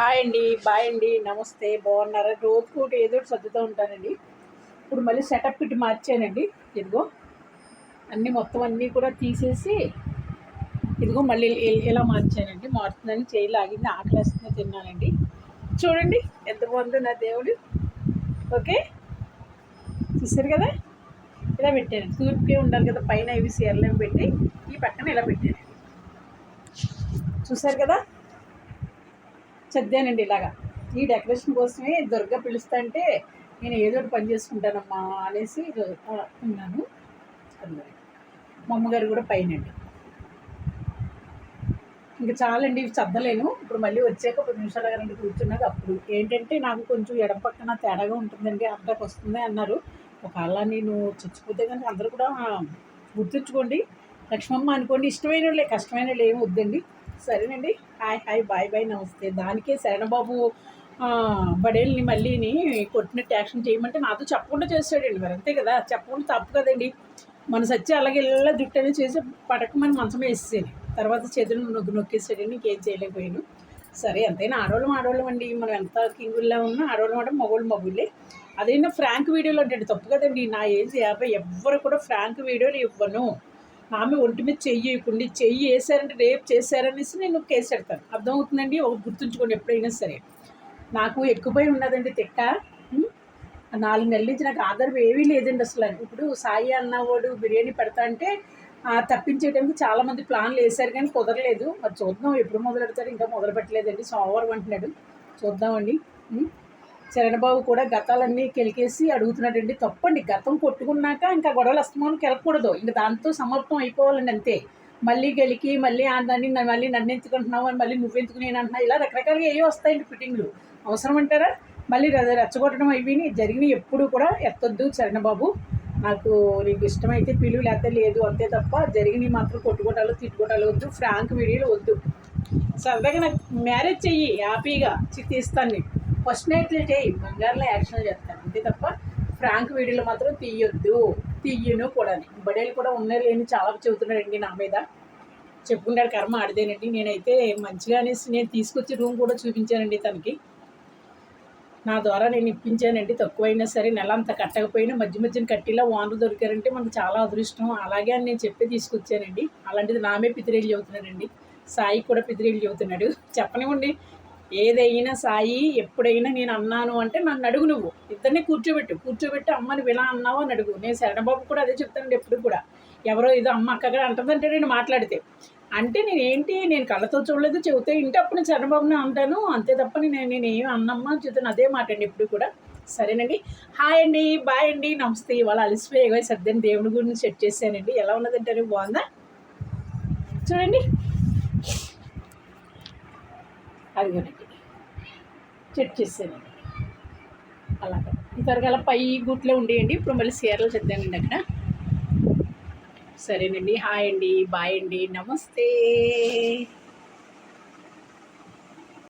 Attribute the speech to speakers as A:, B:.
A: Hi అండి, bye అండి, నమస్తే. బాగున్నారా? రోజుకోటి ఏదో ఒకటి సర్దుతూ ఉంటానండి. ఇప్పుడు మళ్ళీ సెటప్ ఇటు మార్చానండి. ఇదిగో మొత్తం అన్నీ కూడా తీసేసి ఇదిగో మళ్ళీ ఇలా మార్చానండి. మారుతుందని చేయి లాగింది, ఆకలేస్తుంది, తిన్నానండి. చూడండి ఎంత బాగుందో నా దేవుడు. ఓకే, చూసారు కదా? ఇలా పెట్టాను. తూర్పుకే ఉండాలి కదా, పైన ఇవి సీరలేం పెట్టి ఈ పక్కన ఇలా పెట్టాను. చూసారు కదా? చద్దానండి ఇలాగా. ఈ డెకరేషన్ కోసమే దుర్గా పిలుస్తా అంటే నేను ఏదో ఒకటి పని చేసుకుంటానమ్మా అనేసి ఉన్నాను. మా అమ్మగారు కూడా పైనండి. ఇంకా చాలండి, ఇవి చద్దలేను. ఇప్పుడు మళ్ళీ వచ్చాక 10 నిమిషాలు 2 కూర్చున్నాక అప్పుడు ఏంటంటే నాకు కొంచెం ఎడం పక్కన తేడాగా ఉంటుందండి, అర్థకు వస్తుంది అన్నారు. ఒకవేళ నేను చచ్చిపోతే కనుక అందరూ కూడా గుర్తుంచుకోండి, లక్ష్మమ్మ అనుకోండి. ఇష్టమైన వాళ్ళే, కష్టమైన వాళ్ళు ఏమి వద్దండి. సరేనండి. హాయ్ హాయ్, బాయ్ బాయ్, నమస్తే. దానికే శరణబాబు బడేల్ని మళ్ళీని కొట్టినట్టు యాక్షన్ చేయమంటే నాతో చెప్పకుండా చేస్తాడండి. మరి అంతే కదా, చెప్పకుండా తప్పు కదండి. మన సచ్చి అలాగే ఇలా జుట్టు అనేది చేసి పటకమని మంచం వేసేసాడు. తర్వాత చేతులు నొక్కేసాడండి. ఇంకేం చేయలేకపోయాను. సరే, ఎంతైనా ఆడవాళ్ళం అండి. మనం ఎంత కింగుల్లా ఉన్నా ఆడవాళ్ళం అంటే మగోళ్ళే. అదైనా ఫ్రాంక్ వీడియోలు అంటే తప్పు కదండి. నా ఏజ్ 50, ఎవ్వరు కూడా ఫ్రాంక్ వీడియోలు ఇవ్వను. ఆమె ఒంటి మీద చెయ్యి వేసారంటే రేపు చేశారనేసి నేను కేసు పెడతాను. అర్థమవుతుందండి. ఒక గుర్తుంచుకోండి ఎప్పుడైనా సరే. నాకు ఎక్కువై ఉన్నదండి తిక్క. 4 నెలల నుంచి నాకు ఆధారం ఏమీ లేదండి అసలు. ఇప్పుడు సాయి అన్నవాడు బిర్యానీ పెడతా అంటే తప్పించేయడానికి చాలామంది ప్లాన్లు వేశారు, కానీ కుదరలేదు. మరి చూద్దాం ఎప్పుడు మొదలు పెడతారు. ఇంకా మొదలు పెట్టలేదండి. సోమవారం అంటున్నాడు, చూద్దామండి. చరణబాబు కూడా గతాలన్నీ కెలికేసి అడుగుతున్నాడండి. తప్పండి, గతం కొట్టుకున్నాక ఇంకా గొడవలు అస్తమానం కెలకూడదు. ఇంకా దాంతో సమర్థం అయిపోవాలండి అంతే. మళ్ళీ గెలికి మళ్ళీ దాన్ని మళ్ళీ నన్ను ఎంచుకుంటున్నావు అని మళ్ళీ నువ్వెందుకు నేను అంటున్నా, ఇలా రకరకాలుగా ఏవో వస్తాయండి ఫిట్టింగ్లు. అవసరం అంటారా? మళ్ళీ రెచ్చగొట్టడం అవి జరిగినవి ఎప్పుడు కూడా ఎత్తొద్దు చరణబాబు. నాకు నీకు ఇష్టమైతే పిలువు, లేకపోతే లేదు, అంతే తప్ప జరిగినవి మాత్రం కొట్టుకోటాలు తిట్టుకోటాలు వద్దు. ఫ్రాంక్ వీడియోలు వద్దు. సరదాగా నాకు మ్యారేజ్ చెయ్యి, హ్యాపీగా తీస్తాను. నేను ఫస్ట్ నైట్లో చేయి, బంగారులో యాక్షన్ చేస్తాను, అంతే తప్ప ఫ్రాంక్ వీడియోలు మాత్రం తీయను కూడా. బడేలు కూడా ఉన్నాయి లేని చాలా చెబుతున్నాడండి నా మీద. చెప్పుకుంటాడు, కర్మ ఆడిదేనండి. నేనైతే మంచిగా అనేసి నేను తీసుకొచ్చి రూమ్ కూడా చూపించానండి తనకి. నా ద్వారా నేను ఇప్పించానండి. తక్కువైనా సరే నెల అంతా కట్టకపోయినా మధ్యన కట్టిలా ఓనర్ దొరికారంటే మనకు చాలా అదృష్టం. అలాగే అని నేను చెప్పి తీసుకొచ్చానండి. అలాంటిది నామే పితిరేళ్ళు చెబుతున్నాడండి. సాయి కూడా పితిరేళ్ళు చెబుతున్నాడు. చెప్పనివ్వండి, ఏదైనా సాయి ఎప్పుడైనా నేను అన్నాను అంటే నన్ను అడుగు, నువ్వు ఇద్దరిని కూర్చోబెట్టి అమ్మని విలా అన్నావు అని అడుగు. నేను శరణబాబు కూడా అదే చెప్తానండి ఎప్పుడు కూడా. ఎవరో ఏదో అమ్మ అక్కగా అంటుందంటే నేను మాట్లాడితే అంటే నేను కళ్ళతో చూడలేదు, చెబితే ఇంటి అప్పుడు నేను చరణబాబుని అంటాను, అంతే తప్ప నేనేమి అన్నమ్మా చెప్తాను. అదే మాట అండి ఎప్పుడు కూడా. సరేనండి. హాయ్ అండి, బాయ్ అండి, నమస్తే. ఇవాళ అలసిపోయి సర్దని దేవుడి గురించి సెట్ చేశానండి. ఎలా ఉన్నదంటారు? బాగుందా? చూడండి, అదిగోనండి సెట్ చేశానండి. అలాగా త్వరగా పై గుట్లో ఉండేయండి. ఇప్పుడు మళ్ళీ సీరలు చెద్దానండి అక్కడ. సరేనండి. హాయ్ అండి, బాయ్ అండి, నమస్తే.